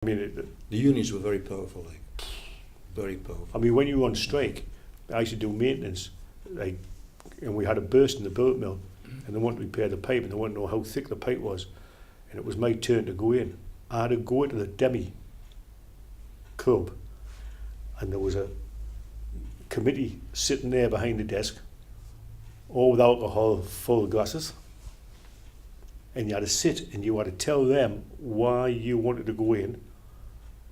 I mean, The unions were very powerful, like, very powerful. I mean, when you were on strike, I used to do maintenance, like, and we had a burst in the billet mill, and they wanted to repair the pipe, and they wanted to know how thick the pipe was, and it was my turn to go in. I had to go into the demi club, and there was a committee sitting there behind the desk, all with alcohol, full of glasses, and you had to sit and you had to tell them why you wanted to go in,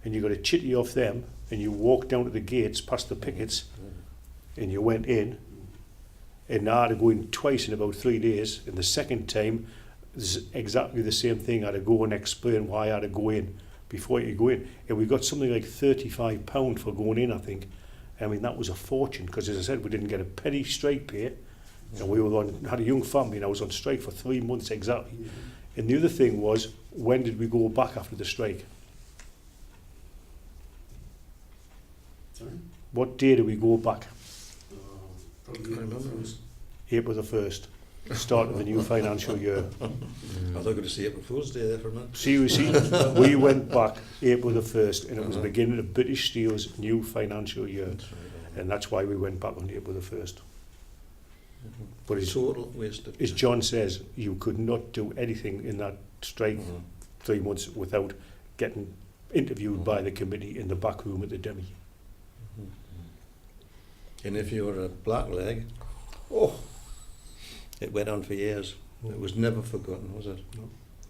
and you got a chitty off them, and you walked down to the gates past the pickets, and you went in, and I had to go in twice in about 3 days, and the second time is exactly the same thing. I had to go and explain why I had to go in before you go in, and we got something like £35 for going in, I think. I mean, that was a fortune, because as I said, we didn't get a penny strike pay, and we were on, had a young family, and I was on strike for 3 months exactly. And the other thing was, when did we go back after the strike? Sorry? What day did we go back? Probably Can't remember. April the 1st, start of the new financial year. I thought you were going to say April Fool's Day there for a minute. Seriously, we went back April the 1st, and it was the beginning of British Steel's new financial year, That's right. and that's why we went back on April the 1st. But as, Total waste of as John says, you could not do anything in that strike 3 months without getting interviewed by the committee in the back room at the demi. And if you were a blackleg, oh, it went on for years. It was never forgotten, was it?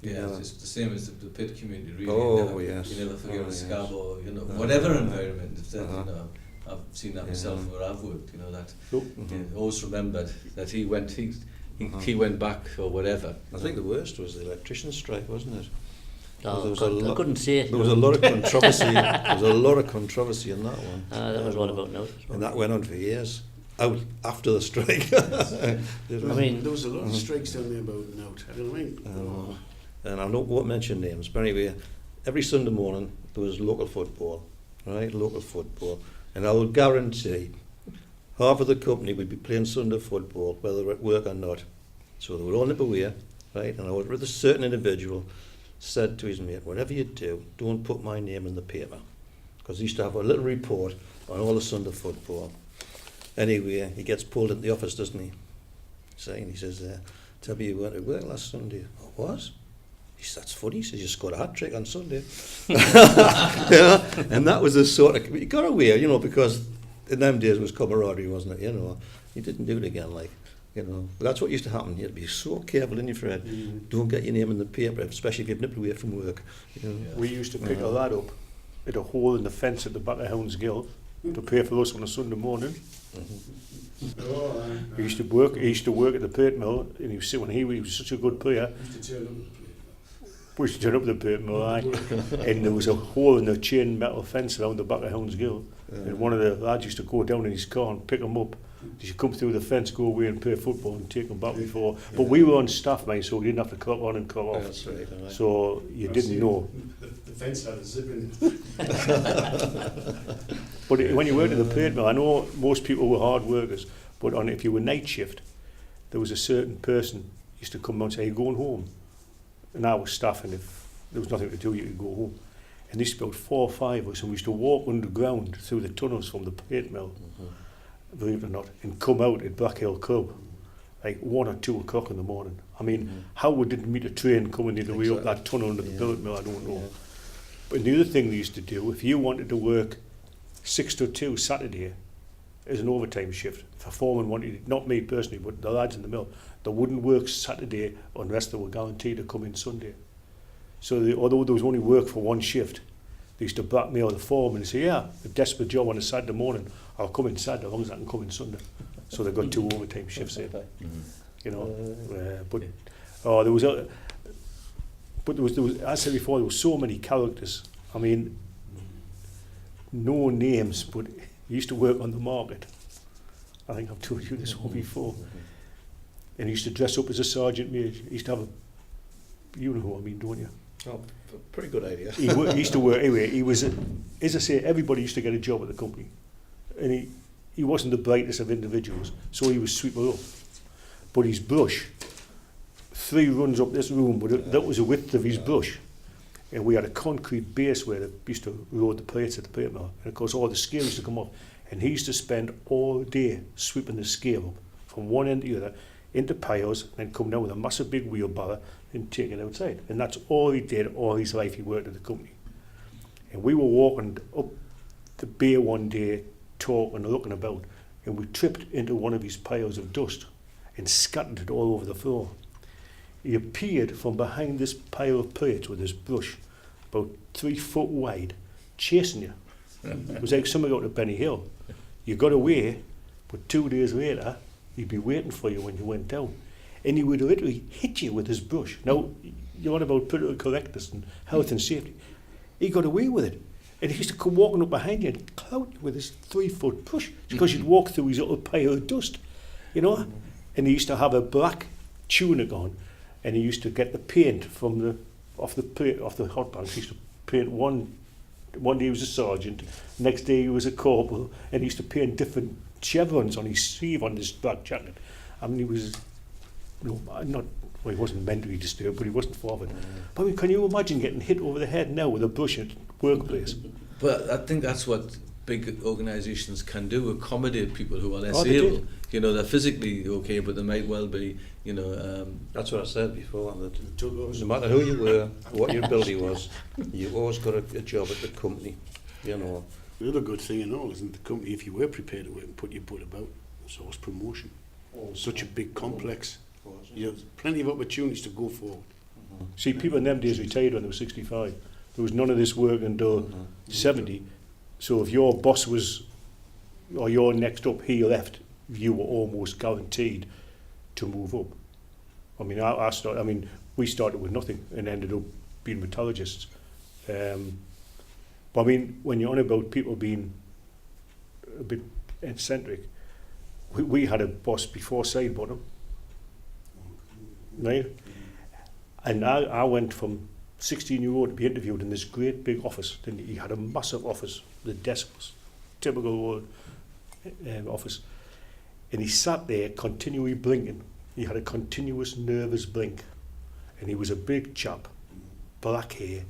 Yeah, it's just the same as the pit community, really. Oh, you never, yes. You never forget Oh, a yes. Scarborough, you know, whatever environment. It's that, Uh-huh. you know, I've seen that Yeah. myself where I've worked, you know, that. So, You always remembered that he went Uh-huh. he went back or whatever. I think the worst was the electrician strike, wasn't it? Oh, There was I couldn't see it. There was a lot of controversy. There was a lot of controversy in that one. That was one about note. And that went on for years. Out after the strike. I mean, there was a lot of strikes down there about note. I don't know. And I won't mention names, but anyway, every Sunday morning there was local football, right? Local football. And I will guarantee half of the company would be playing Sunday football, whether they're at work or not. So they would all nip away, right? And I would, with a certain individual, said to his mate, whatever you do, don't put my name in the paper. Because he used to have a little report on all the Sunday football. Anyway, he gets pulled into the office, doesn't he? Saying, he says, tell me you weren't at work last Sunday. I was. He says, that's funny. He says, you scored a hat-trick on Sunday. Yeah, and that was the sort of, he got away, you know, because in them days it was camaraderie, wasn't it? You know, he didn't do it again, like, you know. But that's what used to happen. You had to be so careful, in your Fred. Don't get your name in the paper, especially if you've nipped away from work. You know. we used to pick a lad up at a hole in the fence at the back of Hounds Gill to pay for us on a Sunday morning. He used to work at the plate mill, and he was when he was such a good player. We used to turn up the plate mill, aye. And there was a hole in the chain metal fence around the back of Hounds Gill, and one of the lads used to go down in his car and pick him up. He should come through the fence, go away and play football and take him back before. But we were on staff, mate, so we didn't have to clock on and clock off. That's right. All right. So you didn't know. The fence had a zip in it. But when you worked at the plate mill, I know most people were hard workers, but if you were night shift, there was a certain person used to come out and say, "Are you going home?" And I was staff, and if there was nothing to do, you could go home. And there used to be about 4 or 5 of us, and we used to walk underground through the tunnels from the plate mill, believe it or not, and come out at Black Hill Club like 1 or 2 o'clock in the morning. I mean, how we didn't meet a train coming either way up that tunnel under the billet mill, I don't know. But the other thing they used to do, if you wanted to work 6 to 2 Saturday as an overtime shift, if a foreman wanted it, not me personally, but the lads in the mill, they wouldn't work Saturday unless they were guaranteed to come in Sunday. So although there was only work for 1 shift, they used to blackmail the foreman and say, yeah, a desperate job on a Saturday morning, I'll come in Saturday as long as I can come in Sunday. So they got 2 overtime shifts in, you know. There was as I said before, there was so many characters. I mean, no names, but he used to work on the market. I think I've told you this one before. And he used to dress up as a sergeant major. He used to have a, you know who I mean, don't you? Oh, pretty good idea. He used to work, anyway, he was, as I say, everybody used to get a job at the company. And he wasn't the brightest of individuals, so he was sweeper up. But his brush, 3 runs up this room, but that was the width of his brush. and we had a concrete base where they used to load the plates at the plate mill, and of course all the scale used to come off, and he used to spend all day sweeping the scale up from one end to the other into piles, and then come down with a massive big wheelbarrow and take it outside. And that's all he did all his life. He worked at the company. And we were walking up the bay one day, talking, looking about, and we tripped into one of his piles of dust and scattered it all over the floor. He appeared from behind this pile of plates with his brush, about 3 foot wide, chasing you. It was like somebody out of Benny Hill. You got away, but 2 days later, he'd be waiting for you when you went down. And he would literally hit you with his brush. Now, you're on about political correctness and health and safety. He got away with it. And he used to come walking up behind you and clout you with his 3 foot brush because you'd walk through his little pile of dust, you know. And he used to have a black tunic on, and he used to get the paint from off the hot bags. He used to paint one day he was a sergeant, next day he was a corporal, and he used to paint different chevrons on his sleeve on this black jacket. I mean, he was, he wasn't mentally disturbed, but he wasn't far of it. But I mean, can you imagine getting hit over the head now with a brush at workplace? But I think that's what big organisations can do, accommodate people who are less They able. do. You know, they're physically okay, but they might well be, you know... That's what I said before, that Took no matter who you were, what your ability was, you always got a job at the company, you know. The other good thing in all isn't the company, if you were prepared to work and put your butt about, so was promotion. Such a big complex. You have plenty of opportunities to go forward. See, people in them days retired when they were 65. There was none of this work until 70. So if your boss was, or your next up, he left, you were almost guaranteed to move up. I mean, we started with nothing and ended up being metallurgists. But I mean, when you're on about people being a bit eccentric, we had a boss before Sidebottom, right? And I went from 16-year-old to be interviewed in this great big office. Then he had a massive office. The desk was typical old office. And he sat there continually blinking. He had a continuous nervous blink. And he was a big chap, black hair,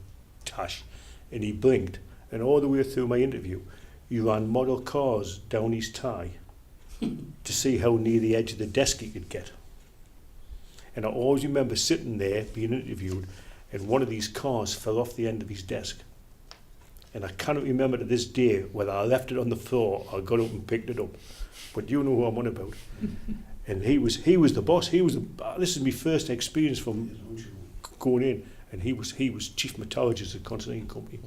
tash. And he blinked. And all the way through my interview, he ran model cars down his tie to see how near the edge of the desk he could get. And I always remember sitting there being interviewed, and one of these cars fell off the end of his desk. And I cannot remember to this day whether I left it on the floor or got up and picked it up. But you know who I'm on about. And he was the boss. This is my first experience from going in, and he was chief metallurgist at Constantine Company.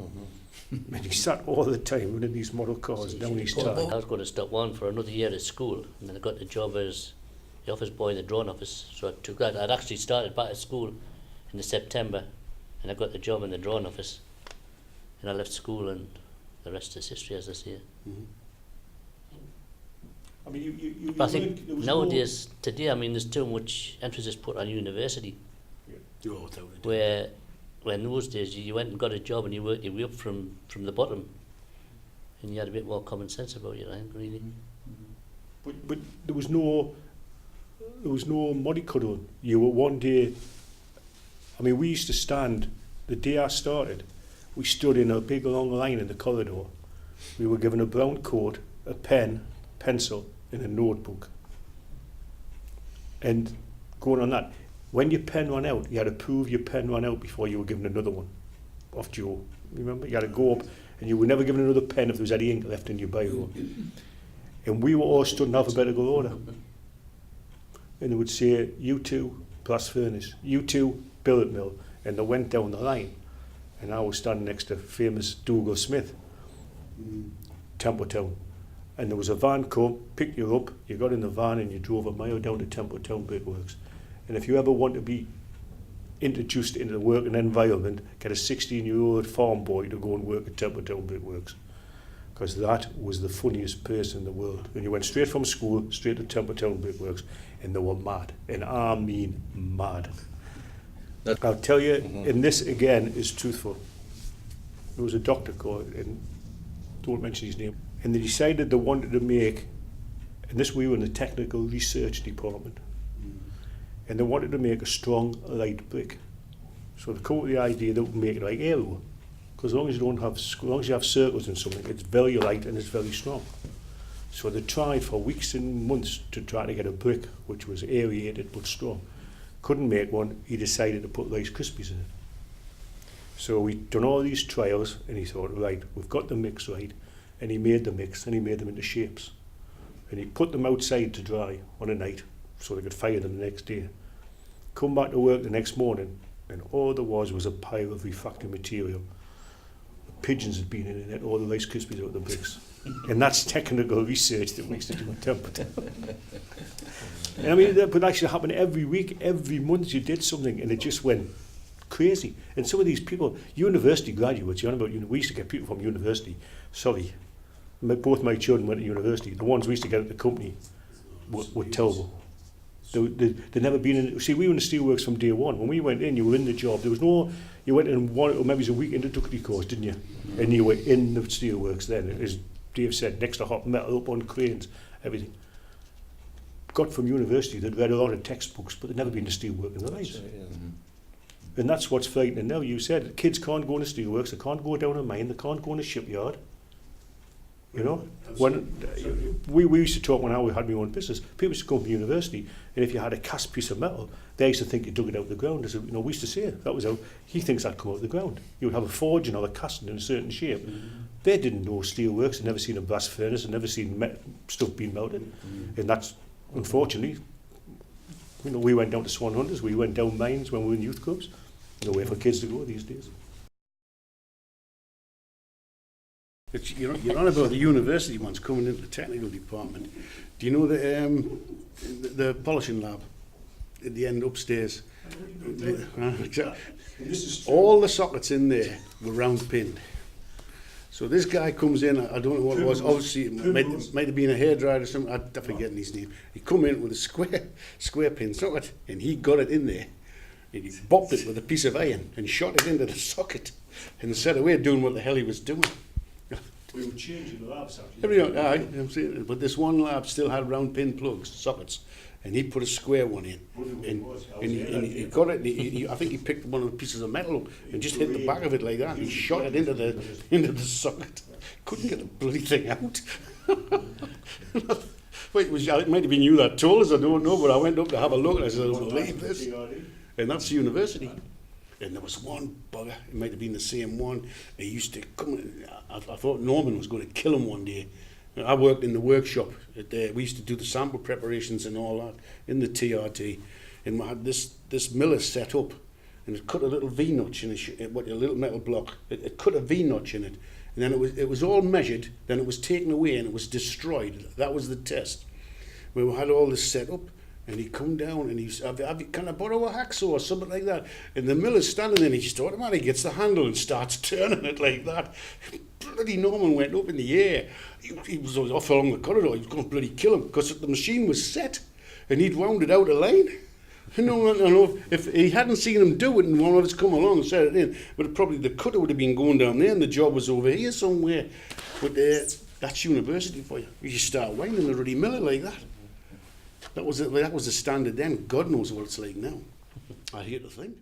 And he sat all the time running these model cars down his tie. I was going to stop on for another year at school, and then I got the job as the office boy in the drawing office. So I took that. I'd actually started back at school in the September, and I got the job in the drawing office. And I left school, and the rest is history, as I see it. I mean, you But I think nowadays, today, I mean, there's too much emphasis put on university, Oh, without a doubt. where in those days you went and got a job and you worked your way up from the bottom, and you had a bit more common sense about you, I think, really. But there was no mollycoddle. You were one day. I mean, we used to stand the day I started. We stood in a big long line in the corridor. We were given a brown coat, a pen, pencil, and a notebook. And going on that, when your pen ran out, you had to prove your pen ran out before you were given another one off Joe. Remember? You had to go up, and you were never given another pen if there was any ink left in your biro. And we were all stood in alphabetical order. And they would say, you two, blast furnace, you two, billet mill. And they went down the line. And I was standing next to famous Dougal Smith, Templetown. And there was a van come, picked you up, you got in the van and you drove a mile down to Templetown Brickworks. And if you ever want to be introduced into the working environment, get a 16-year-old farm boy to go and work at Templetown Brickworks. Because that was the funniest person in the world. And you went straight from school, straight to Templetown Brickworks, and they were mad. And I mean mad. I'll tell you, and this again is truthful. There was a doctor called, and don't mention his name, and they decided they wanted to make, and this we were in the technical research department, and they wanted to make a strong light brick. So they come up with the idea that we make it like aero, because as long as you have circles in something, it's very light and it's very strong. So they tried for weeks and months to try to get a brick which was aerated but strong. Couldn't make one. He decided to put Rice Krispies in it. So we'd done all these trials, and he thought, right, we've got the mix right. And he made the mix, and he made them into shapes. And he put them outside to dry on a night, so they could fire them the next day. Come back to work the next morning, and all there was a pile of refractory material. The pigeons had been in it, all the Rice Krispies out of the bricks. And that's technical research that we used to do at Templeton. And I mean, that would actually happen every week, every month you did something, and it just went crazy. And some of these people, university graduates, we used to get people from university, both my children went to university. The ones we used to get at the company were terrible. They'd never been in. See, we were in the steelworks from day one. When we went in, you were in the job. There was no. You went in one, or maybe it was a week introductory course, didn't you? And you were in the steelworks then, as Dave said, next to hot metal, up on cranes, everything. Got from university, they'd read a lot of textbooks, but they'd never been to steelwork in their lives. Right, yeah. And that's what's frightening now. You said kids can't go into steelworks, they can't go down a mine, they can't go in a shipyard. You know, when we used to talk when I had my own business, people used to come from university, and if you had a cast piece of metal, they used to think you dug it out of the ground. As we used to say that was how he thinks that come out of the ground. You would have a forging or a casting in a certain shape. They didn't know steelworks, they'd never seen a blast furnace, they'd never seen stuff being melted, and that's unfortunately. We went down to Swan Hunters, we went down mines when we were in youth clubs. No way for kids to go these days. You're on about the university ones coming into the technical department. Do you know the polishing lab at the end upstairs? All the sockets in there were round pinned. So this guy comes in, I don't know what it was, obviously it might have been a hairdryer or something, I'm forgetting his name. He come in with a square pin socket, and he got it in there. And he bopped it with a piece of iron and shot it into the socket and set away doing what the hell he was doing. We were changing the labs actually. I'm saying it, but this one lab still had round pin plugs, sockets, and he put a square one in. And he got it. I think he picked one of the pieces of metal and just hit the back of it like that. And he shot it into the socket. Couldn't get the bloody thing out. Wait, it might have been you that told us. I don't know, but I went up to have a look and I said, I don't believe this. And that's the university. And there was one bugger, it might have been the same one, he used to come, I thought Norman was going to kill him one day. I worked in the workshop, we used to do the sample preparations and all that in the TRT, and we had this miller set up, and it cut a little V-notch in a little metal block, it cut a V-notch in it, and then it was all measured, then it was taken away and it was destroyed. That was the test. We had all this set up, and he come down and he said, can I borrow a hacksaw or something like that? And the miller's standing there and he just automatically gets the handle and starts turning it like that. Bloody Norman went up in the air. He was off along the corridor. He was going to bloody kill him because the machine was set and he'd wound it out of line. No, if he hadn't seen him do it and one of us come along and set it in, but probably the cutter would have been going down there and the job was over here somewhere. But that's university for you. You start winding the ruddy miller like that. That was the standard then. God knows what it's like now. I hate to think.